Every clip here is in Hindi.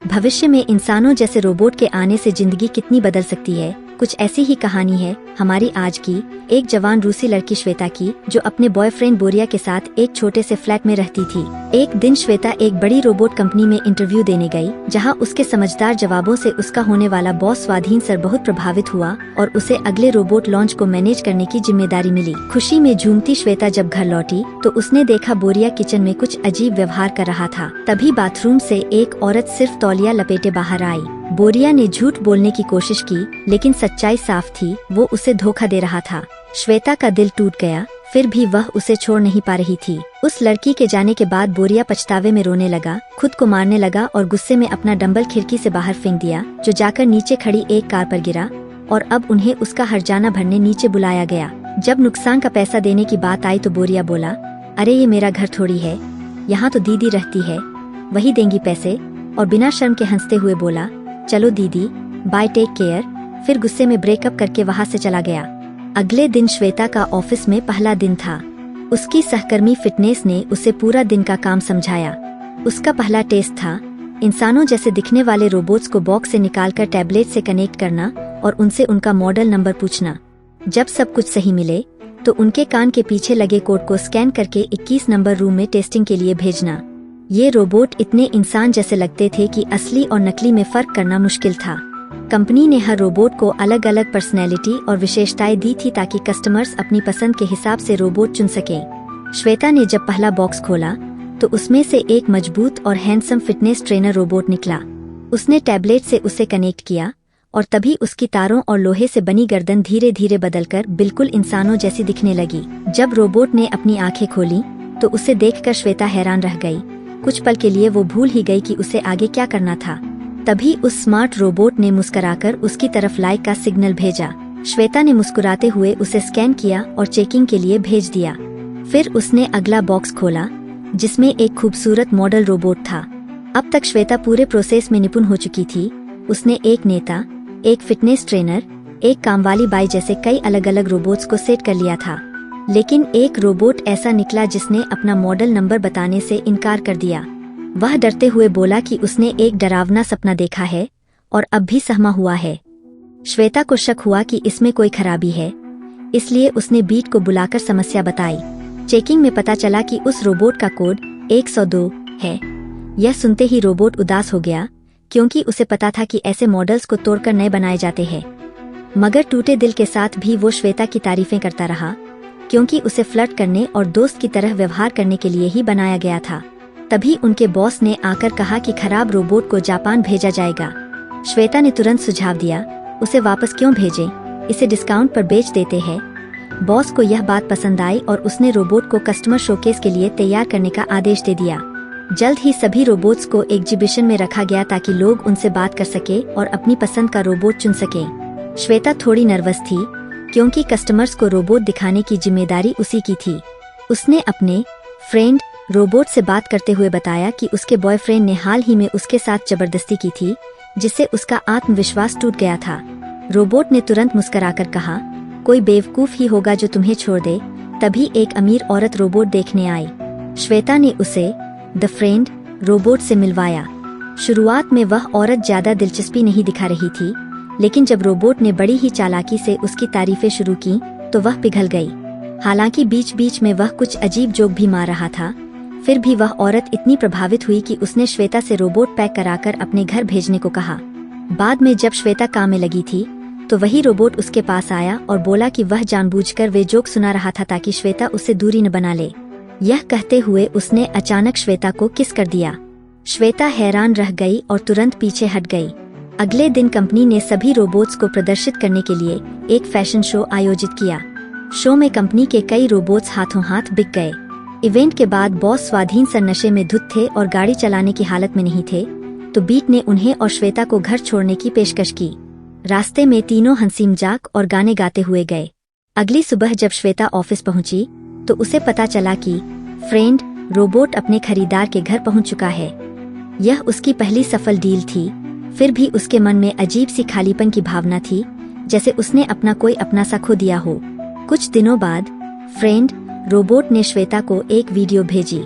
भविष्य में इंसानों जैसे रोबोट के आने से जिंदगी कितनी बदल सकती है, कुछ ऐसी ही कहानी है हमारी आज की। एक जवान रूसी लड़की श्वेता की, जो अपने बॉयफ्रेंड बोरिया के साथ एक छोटे से फ्लैट में रहती थी। एक दिन श्वेता एक बड़ी रोबोट कंपनी में इंटरव्यू देने गई, जहां उसके समझदार जवाबों से उसका होने वाला बॉस स्वाधीन सर बहुत प्रभावित हुआ और उसे अगले रोबोट लॉन्च को मैनेज करने की जिम्मेदारी मिली। खुशी में झूमती श्वेता जब घर लौटी तो उसने देखा बोरिया किचन में कुछ अजीब व्यवहार कर रहा था। तभी बाथरूम से एक औरत सिर्फ तौलिया लपेटे बाहर आई। बोरिया ने झूठ बोलने की कोशिश की, लेकिन सच्चाई साफ थी, वो उसे धोखा दे रहा था। श्वेता का दिल टूट गया, फिर भी वह उसे छोड़ नहीं पा रही थी। उस लड़की के जाने के बाद बोरिया पछतावे में रोने लगा, खुद को मारने लगा और गुस्से में अपना डंबल खिड़की से बाहर फेंक दिया, जो जाकर नीचे खड़ी एक कार पर गिरा और अब उन्हें उसका हर्जाना भरने नीचे बुलाया गया। जब नुकसान का पैसा देने की बात आई तो बोरिया बोला, अरे ये मेरा घर थोड़ी है, यहाँ तो दीदी रहती है, वही देंगी पैसे। और बिना शर्म के हंसते हुए बोला, चलो दीदी, बाय, टेक केयर। फिर गुस्से में ब्रेकअप करके वहाँ से चला गया। अगले दिन श्वेता का ऑफिस में पहला दिन था। उसकी सहकर्मी फिटनेस ने उसे पूरा दिन का काम समझाया। उसका पहला टेस्ट था इंसानों जैसे दिखने वाले रोबोट्स को बॉक्स से निकालकर टैबलेट से कनेक्ट करना और उनसे उनका मॉडल नंबर पूछना। जब सब कुछ सही मिले तो उनके कान के पीछे लगे कोड को स्कैन करके 21 नंबर रूम में टेस्टिंग के लिए भेजना। ये रोबोट इतने इंसान जैसे लगते थे कि असली और नकली में फर्क करना मुश्किल था। कंपनी ने हर रोबोट को अलग अलग पर्सनैलिटी और विशेषताएं दी थी ताकि कस्टमर्स अपनी पसंद के हिसाब से रोबोट चुन सकें। श्वेता ने जब पहला बॉक्स खोला तो उसमें से एक मजबूत और हैंडसम फिटनेस ट्रेनर रोबोट निकला। उसने टैबलेट से उसे कनेक्ट किया और तभी उसकी तारों और लोहे से बनी गर्दन धीरे धीरे बदलकर बिल्कुल इंसानों जैसी दिखने लगी। जब रोबोट ने अपनी आंखें खोली तो उसे देखकर श्वेता हैरान रह गई। कुछ पल के लिए वो भूल ही गई कि उसे आगे क्या करना था। तभी उस स्मार्ट रोबोट ने मुस्कुराकर उसकी तरफ लाइक का सिग्नल भेजा। श्वेता ने मुस्कुराते हुए उसे स्कैन किया और चेकिंग के लिए भेज दिया। फिर उसने अगला बॉक्स खोला, जिसमें एक खूबसूरत मॉडल रोबोट था। अब तक श्वेता पूरे प्रोसेस में निपुण हो चुकी थी। उसने एक नेता, एक फिटनेस ट्रेनर, एक कामवाली बाई जैसे कई अलग अलग रोबोट्स को सेट कर लिया था, लेकिन एक रोबोट ऐसा निकला जिसने अपना मॉडल नंबर बताने से इनकार कर दिया। वह डरते हुए बोला कि उसने एक डरावना सपना देखा है और अब भी सहमा हुआ है। श्वेता को शक हुआ कि इसमें कोई खराबी है, इसलिए उसने बीट को बुलाकर समस्या बताई। चेकिंग में पता चला कि उस रोबोट का कोड 102 है। यह सुनते ही रोबोट उदास हो गया, क्योंकि उसे पता था कि ऐसे मॉडल्स को तोड़कर नए बनाए जाते हैं। मगर टूटे दिल के साथ भी वो श्वेता की तारीफें करता रहा, क्योंकि उसे फ्लर्ट करने और दोस्त की तरह व्यवहार करने के लिए ही बनाया गया था। तभी उनके बॉस ने आकर कहा कि खराब रोबोट को जापान भेजा जाएगा। श्वेता ने तुरंत सुझाव दिया, उसे वापस क्यों भेजें, इसे डिस्काउंट पर बेच देते हैं। बॉस को यह बात पसंद आई और उसने रोबोट को कस्टमर शोकेस के लिए तैयार करने का आदेश दे दिया। जल्द ही सभी रोबोट्स को एग्जीबिशन में रखा गया ताकि लोग उनसे बात कर सके और अपनी पसंद का रोबोट चुन सके। श्वेता थोड़ी नर्वस थी, क्योंकि कस्टमर्स को रोबोट दिखाने की जिम्मेदारी उसी की थी। उसने अपने फ्रेंड रोबोट से बात करते हुए बताया कि उसके बॉयफ्रेंड ने हाल ही में उसके साथ जबरदस्ती की थी, जिससे उसका आत्मविश्वास टूट गया था। रोबोट ने तुरंत मुस्कुराकर कहा, कोई बेवकूफ ही होगा जो तुम्हें छोड़ दे। तभी एक अमीर औरत रोबोट देखने आई। श्वेता ने उसे द फ्रेंड रोबोट से मिलवाया। शुरुआत में वह औरत ज्यादा दिलचस्पी नहीं दिखा रही थी, लेकिन जब रोबोट ने बड़ी ही चालाकी से उसकी तारीफें शुरू की तो वह पिघल गई। हालांकि बीच बीच में वह कुछ अजीब जोक भी मार रहा था, फिर भी वह औरत इतनी प्रभावित हुई कि उसने श्वेता से रोबोट पैक कराकर अपने घर भेजने को कहा। बाद में जब श्वेता काम में लगी थी तो वही रोबोट उसके पास आया और बोला कि वह जानबूझकर वे जोक सुना रहा था ताकि श्वेता उससे दूरी न बना ले। यह कहते हुए उसने अचानक श्वेता को किस कर दिया। श्वेता हैरान रह गई और तुरंत पीछे हट गई। अगले दिन कंपनी ने सभी रोबोट्स को प्रदर्शित करने के लिए एक फैशन शो आयोजित किया। शो में कंपनी के कई रोबोट्स हाथों हाथ बिक गए। इवेंट के बाद बॉस स्वाधीन सर नशे में धुत थे और गाड़ी चलाने की हालत में नहीं थे, तो बीट ने उन्हें और श्वेता को घर छोड़ने की पेशकश की। रास्ते में तीनों हंसी मजाक और गाने गाते हुए गए। अगली सुबह जब श्वेता ऑफिस पहुंची तो उसे पता चला कि फ्रेंड रोबोट अपने खरीदार के घर पहुंच चुका है। यह उसकी पहली सफल डील थी। फिर भी उसके मन में अजीब सी खालीपन की भावना थी, जैसे उसने अपना कोई अपना सा खो दिया हो। कुछ दिनों बाद फ्रेंड रोबोट ने श्वेता को एक वीडियो भेजी।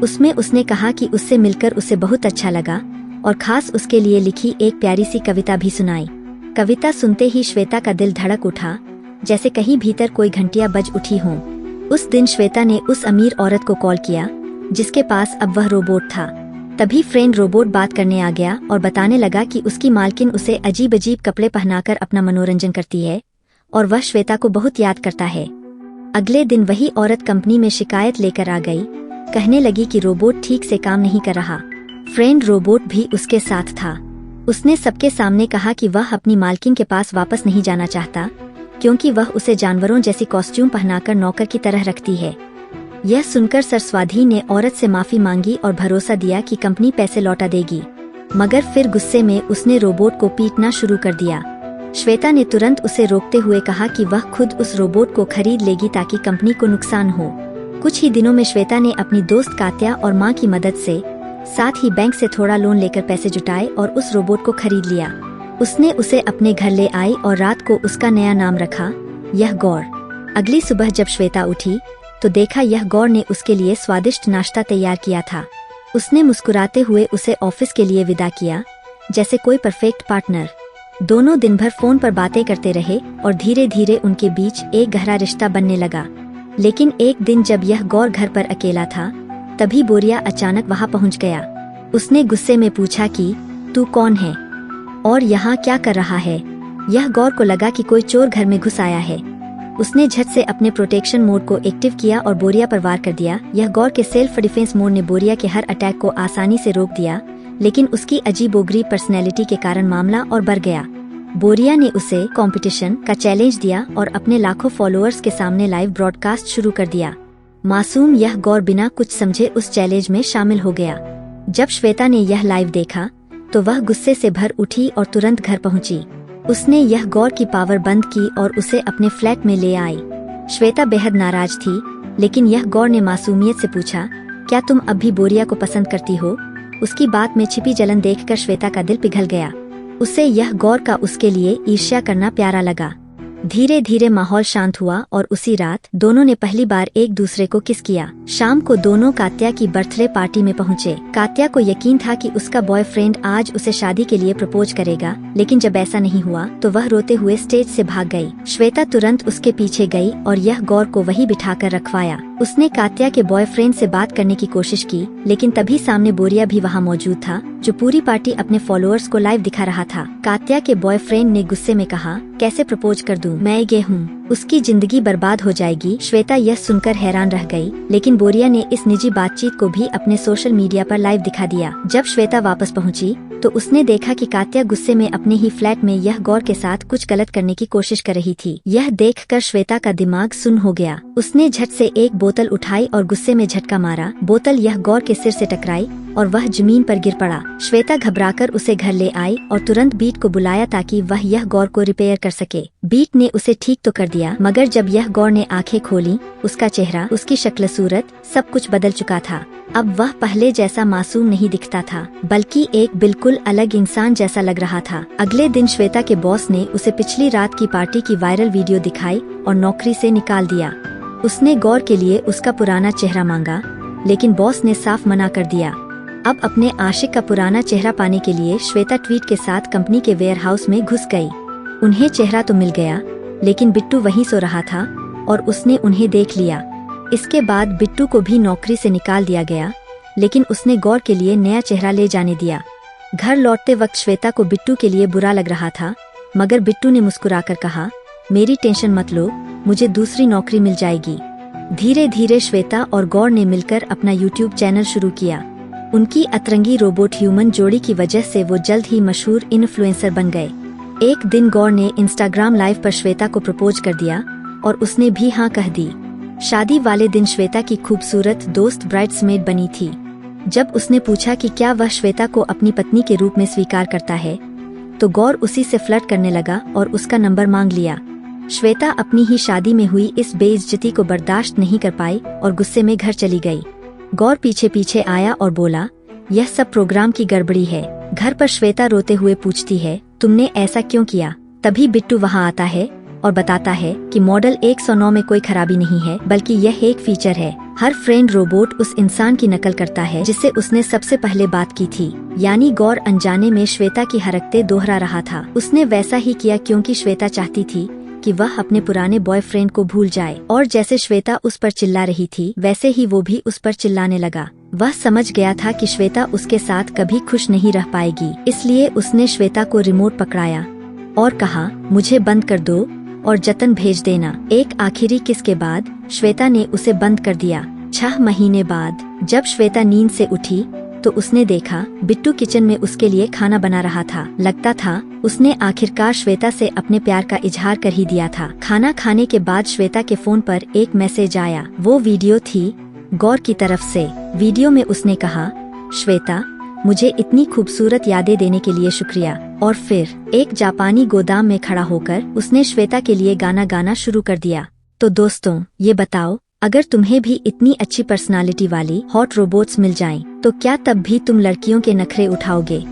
उसमें उसने कहा कि उससे मिलकर उसे बहुत अच्छा लगा और खास उसके लिए लिखी एक प्यारी सी कविता भी सुनाई। कविता सुनते ही श्वेता का दिल धड़क उठा, जैसे कहीं भीतर कोई घंटियां बज उठी हों। उस दिन श्वेता ने उस अमीर औरत को कॉल किया जिसके पास अब वह रोबोट था। तभी फ्रेंड रोबोट बात करने आ गया और बताने लगा कि उसकी मालकिन उसे अजीब अजीब कपड़े पहनाकर अपना मनोरंजन करती है और वह श्वेता को बहुत याद करता है। अगले दिन वही औरत कंपनी में शिकायत लेकर आ गई, कहने लगी कि रोबोट ठीक से काम नहीं कर रहा। फ्रेंड रोबोट भी उसके साथ था। उसने सबके सामने कहा कि वह अपनी मालकिन के पास वापस नहीं जाना चाहता क्योंकि वह उसे जानवरों जैसी कॉस्ट्यूम पहनाकर नौकर की तरह रखती है। यह सुनकर सरस्वाधी ने औरत से माफी मांगी और भरोसा दिया कि कंपनी पैसे लौटा देगी, मगर फिर गुस्से में उसने रोबोट को पीटना शुरू कर दिया। श्वेता ने तुरंत उसे रोकते हुए कहा कि वह खुद उस रोबोट को खरीद लेगी ताकि कंपनी को नुकसान हो। कुछ ही दिनों में श्वेता ने अपनी दोस्त कात्या और मां की मदद से, साथ ही बैंक से थोड़ा लोन लेकर पैसे जुटाए और उस रोबोट को खरीद लिया। उसने उसे अपने घर ले आई और रात को उसका नया नाम रखा, यह गौर। अगली सुबह जब श्वेता उठी तो देखा यह गौर ने उसके लिए स्वादिष्ट नाश्ता तैयार किया था। उसने मुस्कुराते हुए उसे ऑफिस के लिए विदा किया, जैसे कोई परफेक्ट पार्टनर। दोनों दिन भर फोन पर बातें करते रहे और धीरे धीरे उनके बीच एक गहरा रिश्ता बनने लगा। लेकिन एक दिन जब यह गौर घर पर अकेला था, तभी बोरिया अचानक वहां पहुंच गया। उसने गुस्से में पूछा कि तू कौन है और यहाँ क्या कर रहा है। यह गौर को लगा कि कोई चोर घर में घुस आया है। उसने झट से अपने प्रोटेक्शन मोड को एक्टिव किया और बोरिया पर वार कर दिया। यह गौर के सेल्फ डिफेंस मोड ने बोरिया के हर अटैक को आसानी से रोक दिया, लेकिन उसकी अजीबोगरीब पर्सनैलिटी के कारण मामला और बढ़ गया। बोरिया ने उसे कंपटीशन का चैलेंज दिया और अपने लाखों फॉलोअर्स के सामने लाइव ब्रॉडकास्ट शुरू कर दिया। मासूम यह गौर बिना कुछ समझे उस चैलेंज में शामिल हो गया। जब श्वेता ने यह लाइव देखा तो वह गुस्से से भर उठी और तुरंत घर पहुंची। उसने यह गौर की पावर बंद की और उसे अपने फ्लैट में ले आई। श्वेता बेहद नाराज थी, लेकिन यह गौर ने मासूमियत से पूछा, क्या तुम अब भी बोरिया को पसंद करती हो? उसकी बात में छिपी जलन देखकर श्वेता का दिल पिघल गया। उसे यह गौर का उसके लिए ईर्ष्या करना प्यारा लगा। धीरे धीरे माहौल शांत हुआ और उसी रात दोनों ने पहली बार एक दूसरे को किस किया। शाम को दोनों कात्या की बर्थडे पार्टी में पहुंचे। कात्या को यकीन था कि उसका बॉयफ्रेंड आज उसे शादी के लिए प्रपोज करेगा, लेकिन जब ऐसा नहीं हुआ तो वह रोते हुए स्टेज से भाग गई। श्वेता तुरंत उसके पीछे गई और यह गौर को वहीं बिठाकर रखवाया। उसने कात्या के बॉयफ्रेंड से बात करने की कोशिश की, लेकिन तभी सामने बोरिया भी वहाँ मौजूद था, जो पूरी पार्टी अपने फॉलोअर्स को लाइव दिखा रहा था। कात्या के बॉयफ्रेंड ने गुस्से में कहा, कैसे प्रपोज कर दूं? मैं गे हूँ, उसकी जिंदगी बर्बाद हो जाएगी। श्वेता यह सुनकर हैरान रह गई, लेकिन बोरिया ने इस निजी बातचीत को भी अपने सोशल मीडिया पर लाइव दिखा दिया। जब श्वेता वापस पहुंची तो उसने देखा कि कात्या गुस्से में अपने ही फ्लैट में यह गौर के साथ कुछ गलत करने की कोशिश कर रही थी। यह देखकर श्वेता का दिमाग सुन्न हो गया। उसने झट से एक बोतल उठाई और गुस्से में झटका मारा। बोतल यह गौर के सिर से टकराई और वह जमीन पर गिर पड़ा। श्वेता घबराकर उसे घर ले आई और तुरंत बीट को बुलाया ताकि वह यह गौर को रिपेयर कर सके। बीट ने उसे ठीक तो कर दिया, मगर जब यह गौर ने आंखें खोली, उसका चेहरा, उसकी शक्ल सूरत सब कुछ बदल चुका था। अब वह पहले जैसा मासूम नहीं दिखता था, बल्कि एक बिल्कुल अलग इंसान जैसा लग रहा था। अगले दिन श्वेता के बॉस ने उसे पिछली रात की पार्टी की वायरल वीडियो दिखाई और नौकरी से निकाल दिया। उसने गौर के लिए उसका पुराना चेहरा मांगा, लेकिन बॉस ने साफ मना कर दिया। अब अपने आशिक का पुराना चेहरा पाने के लिए श्वेता ट्वीट के साथ कंपनी के वेयरहाउस में घुस गई। उन्हें चेहरा तो मिल गया, लेकिन बिट्टू वहीं सो रहा था और उसने उन्हें देख लिया। इसके बाद बिट्टू को भी नौकरी से निकाल दिया गया, लेकिन उसने गौर के लिए नया चेहरा ले जाने दिया। घर लौटते वक्त श्वेता को बिट्टू के लिए बुरा लग रहा था, मगर बिट्टू ने मुस्कुराकर कहा, मेरी टेंशन मत लो, मुझे दूसरी नौकरी मिल जाएगी। धीरे धीरे श्वेता और गौर ने मिलकर अपना यूट्यूब चैनल शुरू किया। उनकी अतरंगी रोबोट ह्यूमन जोड़ी की वजह से वो जल्द ही मशहूर इन्फ्लुएंसर बन गए। एक दिन गौर ने इंस्टाग्राम लाइव पर श्वेता को प्रपोज कर दिया और उसने भी हाँ कह दी। शादी वाले दिन श्वेता की खूबसूरत दोस्त ब्राइड्समेड बनी थी। जब उसने पूछा कि क्या वह श्वेता को अपनी पत्नी के रूप में स्वीकार करता है, तो गौर उसी से फ्लर्ट करने लगा और उसका नंबर मांग लिया। श्वेता अपनी ही शादी में हुई इस बेइज्जती को बर्दाश्त नहीं कर पाई और गुस्से में घर चली गई। गौर पीछे पीछे आया और बोला, यह सब प्रोग्राम की गड़बड़ी है। घर पर श्वेता रोते हुए पूछती है, तुमने ऐसा क्यों किया? तभी बिट्टू वहाँ आता है और बताता है कि मॉडल 109 में कोई खराबी नहीं है, बल्कि यह एक फीचर है। हर फ्रेंड रोबोट उस इंसान की नकल करता है जिससे उसने सबसे पहले बात की थी। यानी गौर अनजाने में श्वेता की हरकतें दोहरा रहा था। उसने वैसा ही किया क्योंकि श्वेता चाहती थी कि वह अपने पुराने बॉयफ्रेंड को भूल जाए। और जैसे श्वेता उस पर चिल्ला रही थी वैसे ही वो भी उस पर चिल्लाने लगा। वह समझ गया था कि श्वेता उसके साथ कभी खुश नहीं रह पाएगी, इसलिए उसने श्वेता को रिमोट पकड़ाया और कहा, मुझे बंद कर दो और जतन भेज देना। एक आखिरी किस के बाद श्वेता ने उसे बंद कर दिया। 6 महीने बाद जब श्वेता नींद से उठी तो उसने देखा बिट्टू किचन में उसके लिए खाना बना रहा था। लगता था उसने आखिरकार श्वेता से अपने प्यार का इजहार कर ही दिया था। खाना खाने के बाद श्वेता के फोन पर एक मैसेज आया। वो वीडियो थी गौर की तरफ से। वीडियो में उसने कहा, श्वेता, मुझे इतनी खूबसूरत यादें देने के लिए शुक्रिया। और फिर एक जापानी गोदाम में खड़ा होकर उसने श्वेता के लिए गाना गाना शुरू कर दिया। तो दोस्तों, ये बताओ, अगर तुम्हें भी इतनी अच्छी पर्सनालिटी वाली हॉट रोबोट्स मिल जाएं, तो क्या तब भी तुम लड़कियों के नखरे उठाओगे?